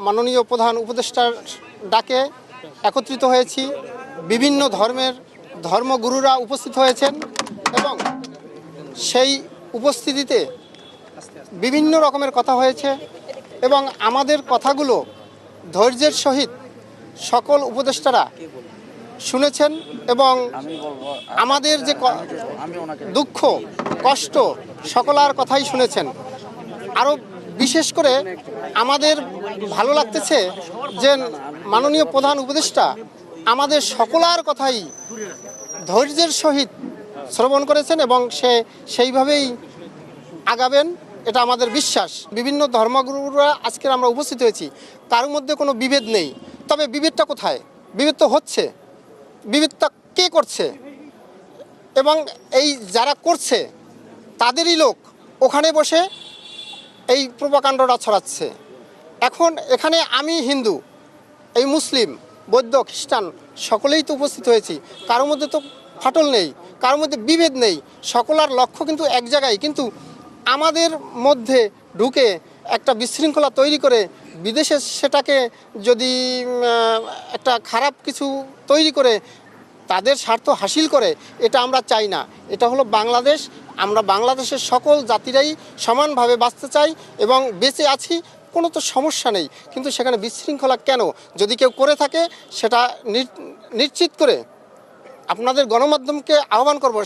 মাননীয় প্রধান উপদেষ্টার ডাকে একত্রিত হয়েছি। বিভিন্ন ধর্মের ধর্মগুরুরা উপস্থিত হয়েছেন এবং সেই উপস্থিতিতে বিভিন্ন রকমের কথা হয়েছে এবং আমাদের কথাগুলো ধৈর্যের সহিত সকল উপদেষ্টারা শুনেছেন এবং আমাদের যে দুঃখ কষ্ট সকলার কথাই শুনেছেন। আরও বিশেষ করে আমাদের ভালো লাগতেছে যে মাননীয় প্রধান উপদেষ্টা আমাদের সকলার কথাই ধৈর্যের সহিত শ্রবণ করেছেন এবং সেইভাবেই আগাবেন, এটা আমাদের বিশ্বাস। বিভিন্ন ধর্মগুরুরা আজকে আমরা উপস্থিত হয়েছি, কারোর মধ্যে কোনো বিভেদ নেই। তবে বিভেদটা কোথায়? বিভেদ তো হচ্ছে, বিভেদটা কে করছে? এবং এই যারা করছে তাদেরই লোক ওখানে বসে এই প্রোপাকাণ্ডটা ছড়াচ্ছে। এখন এখানে আমি হিন্দু, এই মুসলিম, বৌদ্ধ, খ্রিস্টান সকলেই তো উপস্থিত হয়েছি। কারোর মধ্যে তো ফাটল নেই, কারোর মধ্যে বিভেদ নেই, সকলার লক্ষ্য কিন্তু এক জায়গায়। কিন্তু আমাদের মধ্যে ঢুকে একটা বিশৃঙ্খলা তৈরি করে বিদেশে সেটাকে যদি একটা খারাপ কিছু তৈরি করে তাদের স্বার্থ হাসিল করে, এটা আমরা চাই না। এটা হলো বাংলাদেশ, আমরা বাংলাদেশের সকল জাতিরাই সমানভাবে বাঁচতে চাই এবং বেঁচে আছি, কোনো তো সমস্যা নেই। কিন্তু সেখানে বিশৃঙ্খলা কেন? যদি কেউ করে থাকে সেটা নিশ্চিত করে আপনাদের গণমাধ্যমকে আহ্বান করব,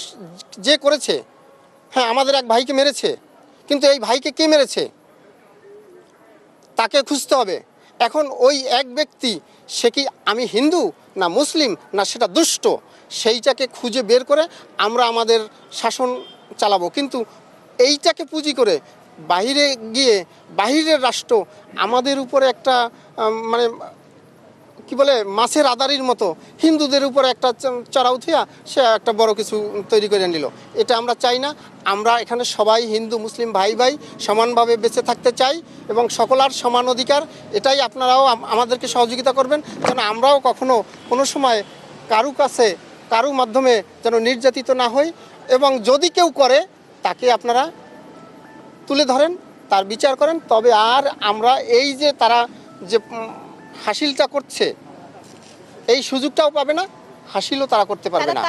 যে করেছে, হ্যাঁ আমাদের এক ভাইকে মেরেছে, কিন্তু এই ভাইকে কে মেরেছে তাকে খুঁজতে হবে। এখন ওই এক ব্যক্তি, সে কি আমি হিন্দু না মুসলিম না সেটা দুষ্ট, সেইটাকে খুঁজে বের করে আমরা আমাদের শাসন চালাবো। কিন্তু এইটাকে পুঁজি করে বাহিরে গিয়ে বাহিরের রাষ্ট্র আমাদের উপরে একটা মানে কি বলে মাছের আদারির মতো হিন্দুদের উপরে একটা চড়া উঠিয়া সে একটা বড় কিছু তৈরি করে নিল। এটা আমরা চাই না। আমরা এখানে সবাই হিন্দু মুসলিম ভাই ভাই সমানভাবে বেঁচে থাকতে চাই এবং সকলার সমান অধিকার। এটাই আপনারাও আমাদেরকে সহযোগিতা করবেন যেন আমরাও কখনো কোনো সময় কারু মাধ্যমে যেন নির্যাতিত না হই। এবং যদি কেউ করে তাকে আপনারা তুলে ধরেন, তার বিচার করেন। তবে আর আমরা এই যে তারা যে হাসিলটা করছে এই সুযোগটাও পাবে না, হাসিলও তারা করতে পারবে না।